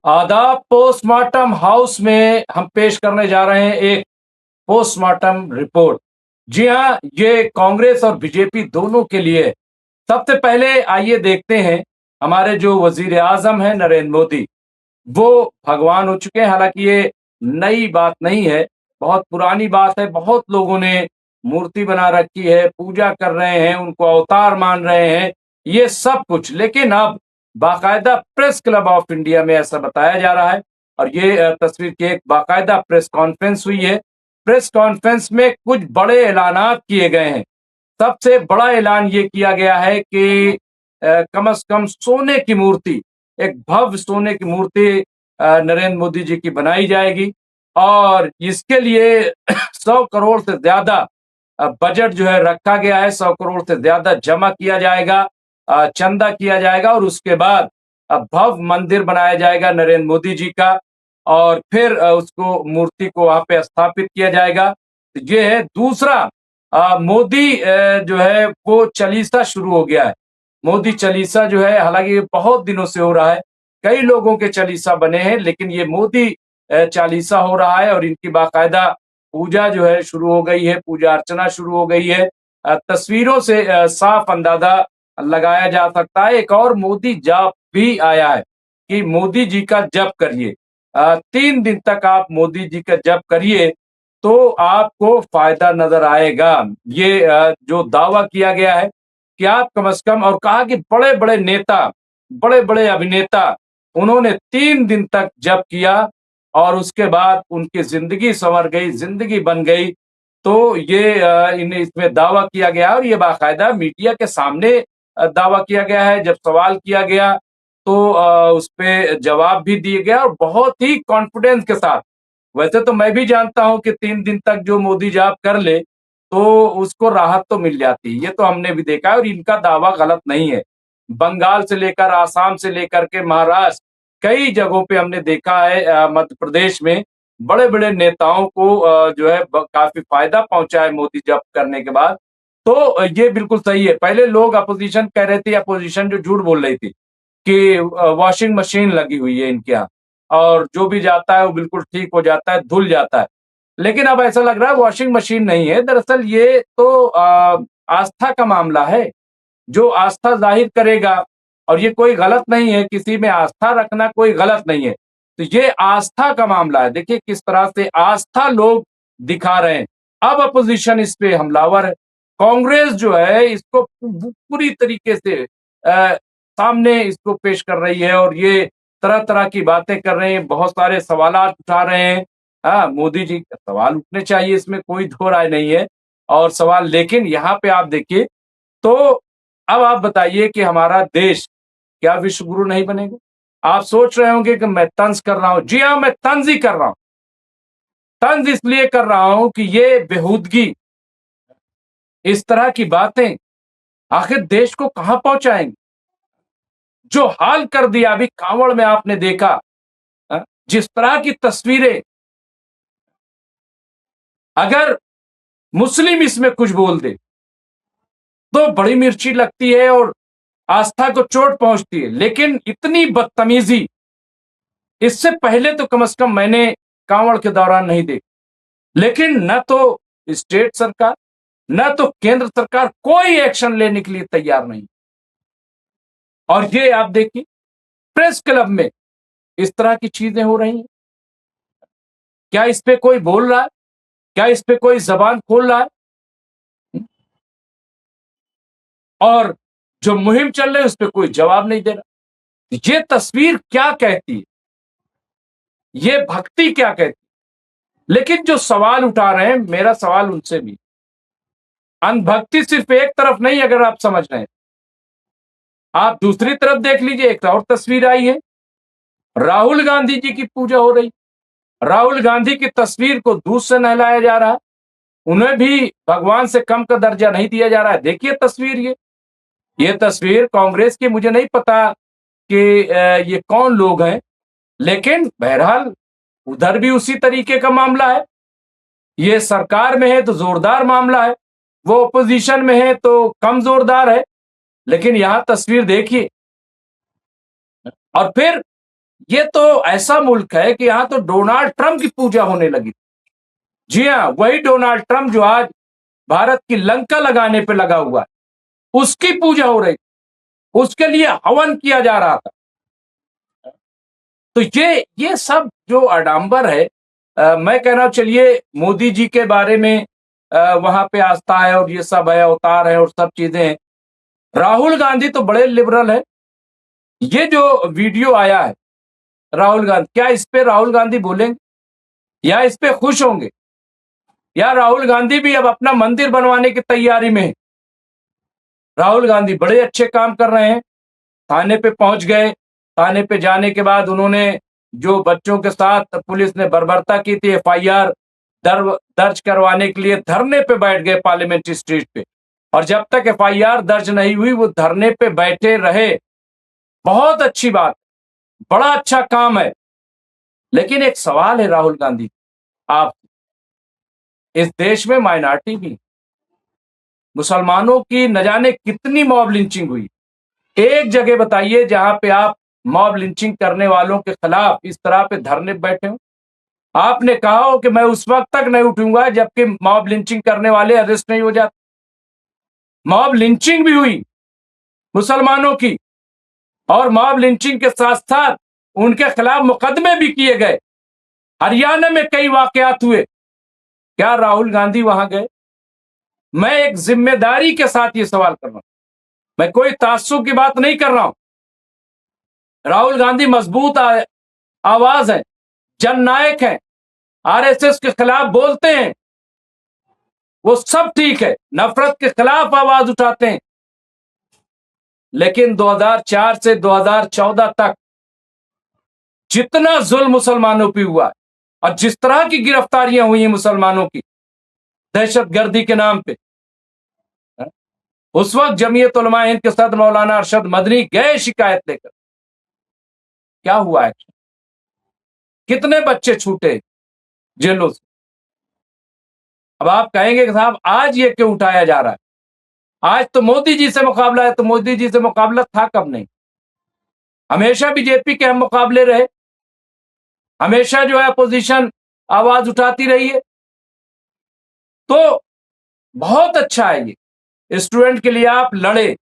आदाब। Postmortem house में हम पेश करने जा रहे हैं एक पोस्टमार्टम रिपोर्ट। जी हाँ, ये कांग्रेस और बीजेपी दोनों के लिए। सबसे पहले आइए देखते हैं, हमारे जो वजीर आजम है नरेंद्र मोदी, वो भगवान हो चुके हैं। हालांकि ये नई बात नहीं है, बहुत पुरानी बात है। बहुत लोगों ने मूर्ति बना रखी है, पूजा कर रहे हैं, उनको अवतार मान रहे हैं, ये सब कुछ। लेकिन अब बाकायदा प्रेस क्लब ऑफ इंडिया में ऐसा बताया जा रहा है, और ये तस्वीर की एक बाकायदा प्रेस कॉन्फ्रेंस हुई है। प्रेस कॉन्फ्रेंस में कुछ बड़े ऐलानात किए गए हैं। सबसे बड़ा ऐलान ये किया गया है कि कम से कम सोने की मूर्ति, एक भव्य सोने की मूर्ति नरेंद्र मोदी जी की बनाई जाएगी, और इसके लिए 100 करोड़ से ज्यादा बजट जो है रखा गया है। 100 करोड़ से ज्यादा जमा किया जाएगा, चंदा किया जाएगा, और उसके बाद भव्य मंदिर बनाया जाएगा नरेंद्र मोदी जी का, और फिर उसको मूर्ति को वहां पे स्थापित किया जाएगा। तो ये है दूसरा। मोदी जो है वो चालीसा शुरू हो गया है। मोदी चालीसा जो है, हालांकि ये बहुत दिनों से हो रहा है, कई लोगों के चालीसा बने हैं, लेकिन ये मोदी चालीसा हो रहा है, और इनकी बाकायदा पूजा जो है शुरू हो गई है, पूजा अर्चना शुरू हो गई है। तस्वीरों से साफ अंदाजा लगाया जा सकता है। एक और मोदी जाप भी आया है कि मोदी जी का जप करिए, 3 दिन तक आप मोदी जी का जप करिए तो आपको फायदा नजर आएगा। ये जो दावा किया गया है कि आप कम से कम, और कहा कि बड़े बड़े नेता, बड़े बड़े अभिनेता, उन्होंने 3 दिन तक जप किया और उसके बाद उनकी जिंदगी संवर गई, जिंदगी बन गई। तो ये इन्हें इसमें दावा किया गया, और ये बाकायदा मीडिया के सामने दावा किया गया है। जब सवाल किया गया तो उस पे जवाब भी दिए गया, और बहुत ही कॉन्फिडेंस के साथ। वैसे तो मैं भी जानता हूं कि 3 दिन तक जो मोदी जाप कर ले तो उसको राहत तो मिल जाती है, ये तो हमने भी देखा है, और इनका दावा गलत नहीं है। बंगाल से लेकर आसाम से लेकर के महाराष्ट्र, कई जगहों पे हमने देखा है, मध्य प्रदेश में बड़े बड़े नेताओं को जो है काफी फायदा पहुंचा है मोदी जप करने के बाद। तो ये बिल्कुल सही है। पहले लोग अपोजिशन कह रहे थे, अपोजिशन जो झूठ बोल रही थी कि वॉशिंग मशीन लगी हुई है इनके यहाँ, और जो भी जाता है वो बिल्कुल ठीक हो जाता है, धुल जाता है। लेकिन अब ऐसा लग रहा है वॉशिंग मशीन नहीं है, दरअसल ये तो आस्था का मामला है। जो आस्था जाहिर करेगा, और ये कोई गलत नहीं है, किसी में आस्था रखना कोई गलत नहीं है। तो ये आस्था का मामला है। देखिए किस तरह से आस्था लोग दिखा रहे हैं। अब अपोजिशन इस पे हमलावर है। कांग्रेस जो है इसको पूरी तरीके से सामने इसको पेश कर रही है, और ये तरह तरह की बातें कर रहे हैं, बहुत सारे सवालात उठा रहे हैं। हाँ, मोदी जी के सवाल उठने चाहिए, इसमें कोई दो राय नहीं है। और सवाल, लेकिन यहाँ पे आप देखिए, तो अब आप बताइए कि हमारा देश क्या विश्व गुरु नहीं बनेगा? आप सोच रहे होंगे कि मैं तंज कर रहा हूं। जी हाँ, मैं तंज ही कर रहा हूं। तंज इसलिए कर रहा हूं कि ये बेहूदगी, इस तरह की बातें आखिर देश को कहां पहुंचाएंगे। जो हाल कर दिया अभी कांवड़ में आपने देखा, जिस तरह की तस्वीरें, अगर मुस्लिम इसमें कुछ बोल दे तो बड़ी मिर्ची लगती है और आस्था को चोट पहुंचती है। लेकिन इतनी बदतमीजी इससे पहले तो कम से कम मैंने कांवड़ के दौरान नहीं देखी। लेकिन न तो स्टेट सरकार, न तो केंद्र सरकार कोई एक्शन लेने के लिए तैयार नहीं। और ये आप देखिए, प्रेस क्लब में इस तरह की चीजें हो रही हैं। क्या इस पे कोई बोल रहा है? क्या इस पे कोई जबान खोल रहा है? और जो मुहिम चल रही है उस पे कोई जवाब नहीं दे रहा। ये तस्वीर क्या कहती है? ये भक्ति क्या कहती है? लेकिन जो सवाल उठा रहे हैं, मेरा सवाल उनसे भी, अंधभक्ति सिर्फ एक तरफ नहीं, अगर आप समझ रहे हैं, आप दूसरी तरफ देख लीजिए। एक और तस्वीर आई है, राहुल गांधी जी की पूजा हो रही। राहुल गांधी की तस्वीर को दूध से नहलाया जा रहा है, उन्हें भी भगवान से कम का दर्जा नहीं दिया जा रहा है। देखिए तस्वीर, ये तस्वीर कांग्रेस की, मुझे नहीं पता कि ये कौन लोग हैं, लेकिन बहरहाल उधर भी उसी तरीके का मामला है। ये सरकार में है तो जोरदार मामला है, वो ओपोजिशन में है तो कम जोरदार है। लेकिन यहां तस्वीर देखिए, और फिर ये तो ऐसा मुल्क है कि यहां तो डोनाल्ड ट्रंप की पूजा होने लगी। जी हाँ, वही डोनाल्ड ट्रंप जो आज भारत की लंका लगाने पे लगा हुआ है, उसकी पूजा हो रही, उसके लिए हवन किया जा रहा था। तो ये सब जो आडंबर है, मैं कह रहा हूं चलिए मोदी जी के बारे में वहां पे आस्था है और ये सब है, अवतार है और सब चीजें हैं। राहुल गांधी तो बड़े लिबरल है। ये जो वीडियो आया है राहुल गांधी, क्या इस पे राहुल गांधी बोलेंगे या इस पे खुश होंगे? या राहुल गांधी भी अब अपना मंदिर बनवाने की तैयारी में है? राहुल गांधी बड़े अच्छे काम कर रहे हैं, थाने पे पहुंच गए। थाने पे जाने के बाद उन्होंने जो बच्चों के साथ पुलिस ने बर्बरता की थी, एफआईआर दर्ज करवाने के लिए धरने पे बैठ गए पार्लियामेंट्री स्ट्रीट पे, और जब तक एफआईआर दर्ज नहीं हुई वो धरने पे बैठे रहे। बहुत अच्छी बात, बड़ा अच्छा काम है। लेकिन एक सवाल है राहुल गांधी, आप, इस देश में माइनॉरिटी भी, मुसलमानों की न जाने कितनी मॉब लिंचिंग हुई। एक जगह बताइए जहां पे आप मॉब लिंचिंग करने वालों के खिलाफ इस तरह पे धरने बैठे हो। आपने कहा हो कि मैं उस वक्त तक नहीं उठूंगा जबकि मॉब लिंचिंग करने वाले अरेस्ट नहीं हो जाते। मॉब लिंचिंग भी हुई मुसलमानों की, और मॉब लिंचिंग के साथ साथ उनके खिलाफ मुकदमे भी किए गए। हरियाणा में कई वाकयात हुए। क्या राहुल गांधी वहां गए? मैं एक जिम्मेदारी के साथ ये सवाल कर रहा हूं, मैं कोई ताज्जुब की बात नहीं कर रहा हूं। राहुल गांधी मजबूत आवाज है, जननायक है, आरएसएस के खिलाफ बोलते हैं, वो सब ठीक है, नफरत के खिलाफ आवाज उठाते हैं। लेकिन 2004 से 2014 तक जितना जुल्म मुसलमानों पे हुआ और जिस तरह की गिरफ्तारियां हुई हैं मुसलमानों की दहशतगर्दी के नाम पे, उस वक्त जमीयत उलमा हिंद के सदर मौलाना अरशद मदनी गए शिकायत लेकर। क्या हुआ एक्शन? कितने बच्चे छूटे जेलों से? अब आप कहेंगे कि साहब आज ये क्यों उठाया जा रहा है? आज तो मोदी जी से मुकाबला है। तो मोदी जी से मुकाबला था कब? नहीं, हमेशा बीजेपी के हम मुकाबले रहे, हमेशा जो है अपोजिशन आवाज उठाती रही है। तो बहुत अच्छा है ये स्टूडेंट के लिए आप लड़े।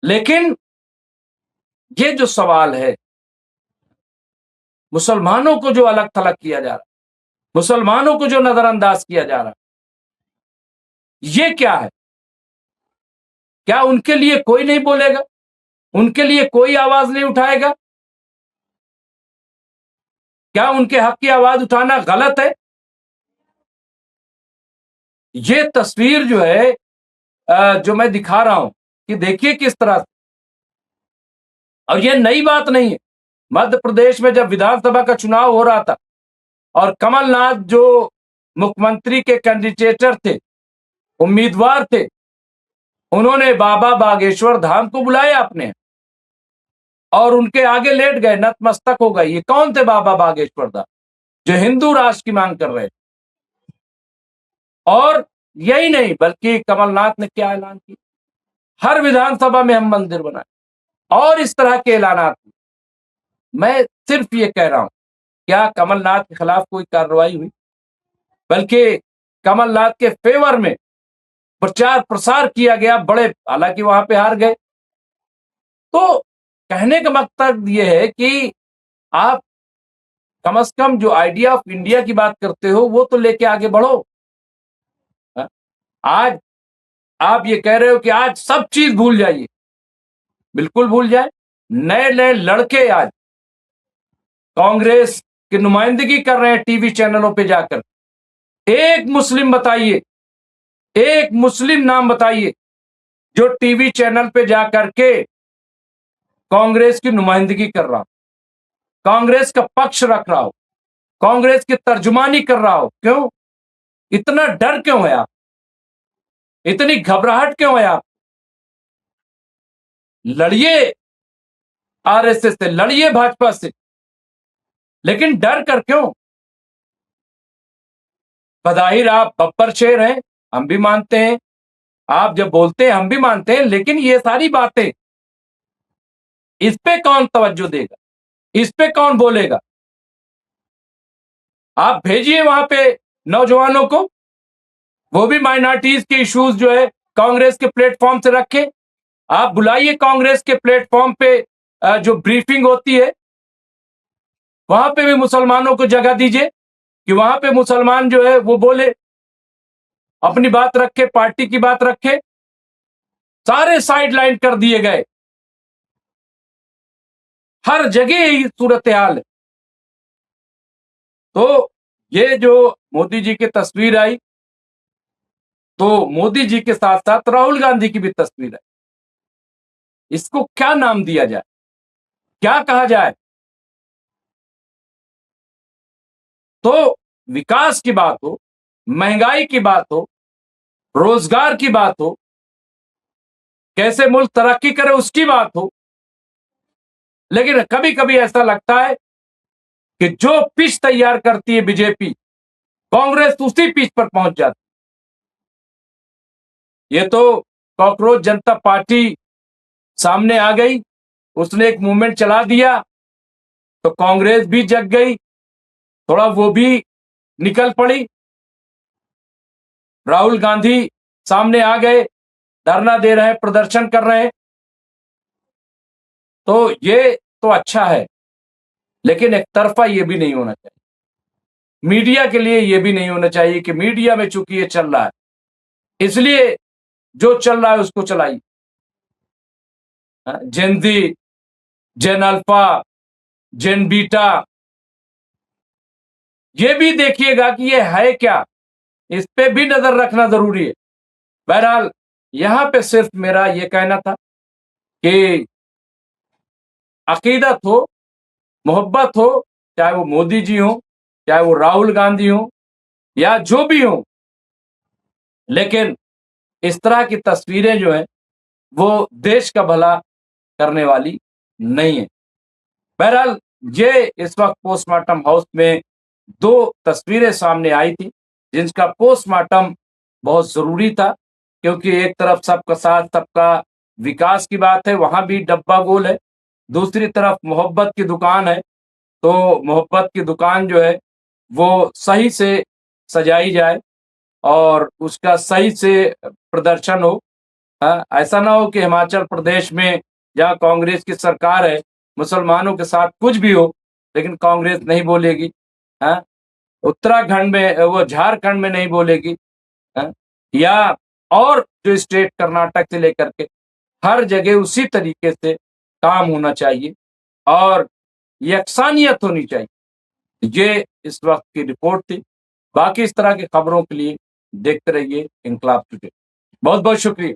लेकिन ये जो सवाल है, मुसलमानों को जो अलग थलग किया जा रहा है, मुसलमानों को जो नजरअंदाज किया जा रहा है, ये क्या है? क्या उनके लिए कोई नहीं बोलेगा? उनके लिए कोई आवाज नहीं उठाएगा? क्या उनके हक की आवाज उठाना गलत है? ये तस्वीर जो है जो मैं दिखा रहा हूं कि देखिए किस तरह से, और ये नई बात नहीं है। मध्य प्रदेश में जब विधानसभा का चुनाव हो रहा था और कमलनाथ जो मुख्यमंत्री के कैंडिडेटर थे, उम्मीदवार थे, उन्होंने बाबा बागेश्वर धाम को बुलाया अपने और उनके आगे लेट गए, नतमस्तक हो गए। ये कौन थे बाबा बागेश्वर धाम? जो हिंदू राष्ट्र की मांग कर रहे थे। और यही नहीं बल्कि कमलनाथ ने क्या ऐलान किया, हर विधानसभा में हम मंदिर बनाए, और इस तरह के ऐलानात। मैं सिर्फ ये कह रहा हूं, क्या कमलनाथ के खिलाफ कोई कार्रवाई हुई? बल्कि कमलनाथ के फेवर में प्रचार प्रसार किया गया, बड़े, हालांकि वहां पे हार गए। तो कहने का मकसद ये है कि आप कम से कम जो आइडिया ऑफ इंडिया की बात करते हो वो तो लेके आगे बढ़ो। हाँ? आज आप ये कह रहे हो कि आज सब चीज भूल जाइए, बिल्कुल भूल जाए। नए नए लड़के आज कांग्रेस की नुमाइंदगी कर रहे हैं टीवी चैनलों पे जाकर। एक मुस्लिम बताइए, एक मुस्लिम नाम बताइए जो टीवी चैनल पे जाकर के कांग्रेस की नुमाइंदगी कर रहा हो, कांग्रेस का पक्ष रख रहा हो, कांग्रेस की तर्जुमानी कर रहा हो। क्यों? इतना डर क्यों है आप? इतनी घबराहट क्यों है आप? लड़िए आरएसएस से, लड़िए भाजपा से, लेकिन डर कर क्यों? बधाइर आप बब्बर शेर हैं, हम भी मानते हैं, आप जब बोलते हैं हम भी मानते हैं, लेकिन ये सारी बातें, इस पे कौन तवज्जो देगा? इस पे कौन बोलेगा? आप भेजिए वहां पे नौजवानों को, वो भी माइनॉरिटीज के इश्यूज जो है कांग्रेस के प्लेटफॉर्म से रखें। आप बुलाइए कांग्रेस के प्लेटफॉर्म पे जो ब्रीफिंग होती है, वहां पे भी मुसलमानों को जगह दीजिए कि वहां पे मुसलमान जो है वो बोले, अपनी बात रखे, पार्टी की बात रखे। सारे साइडलाइन कर दिए गए, हर जगह यही सूरत हाल है। तो ये जो मोदी जी की तस्वीर आई, तो मोदी जी के साथ साथ राहुल गांधी की भी तस्वीर है। इसको क्या नाम दिया जाए, क्या कहा जाए? तो विकास की बात हो, महंगाई की बात हो, रोजगार की बात हो, कैसे मुल्क तरक्की करे उसकी बात हो, लेकिन कभी कभी ऐसा लगता है कि जो पिच तैयार करती है बीजेपी, कांग्रेस उसी पिच पर पहुंच जाती। ये तो कॉकरोच जनता पार्टी सामने आ गई, उसने एक मूवमेंट चला दिया, तो कांग्रेस भी जग गई, थोड़ा वो भी निकल पड़ी। राहुल गांधी सामने आ गए, धरना दे रहे हैं, प्रदर्शन कर रहे हैं। तो ये तो अच्छा है, लेकिन एक तरफा ये भी नहीं होना चाहिए। मीडिया के लिए ये भी नहीं होना चाहिए कि मीडिया में चूंकि ये चल रहा है, इसलिए जो चल रहा है उसको चलाइए। जेन जी, जेन अल्फा, जेन बीटा, ये भी देखिएगा कि ये है क्या, इस पे भी नजर रखना जरूरी है। बहरहाल यहां पे सिर्फ मेरा ये कहना था कि अकीदत हो, मोहब्बत हो, चाहे वो मोदी जी हो, चाहे वो राहुल गांधी हो, या जो भी हो, लेकिन इस तरह की तस्वीरें जो हैं वो देश का भला करने वाली नहीं है। बहरहाल ये इस वक्त पोस्टमार्टम हाउस में दो तस्वीरें सामने आई थी, जिनका पोस्टमार्टम बहुत जरूरी था, क्योंकि एक तरफ सबका साथ सबका विकास की बात है, वहां भी डब्बा गोल है। दूसरी तरफ मोहब्बत की दुकान है, तो मोहब्बत की दुकान जो है वो सही से सजाई जाए और उसका सही से प्रदर्शन हो। ऐसा ना हो कि हिमाचल प्रदेश में जहाँ कांग्रेस की सरकार है, मुसलमानों के साथ कुछ भी हो, लेकिन कांग्रेस नहीं बोलेगी। हाँ, उत्तराखंड में, वो झारखंड में नहीं बोलेगी। हाँ, या और जो स्टेट कर्नाटक से लेकर के हर जगह उसी तरीके से काम होना चाहिए और यकसानियत होनी चाहिए। ये इस वक्त की रिपोर्ट थी। बाकी इस तरह की खबरों के लिए देखते रहिए इंकलाब टुडे। बहुत बहुत शुक्रिया।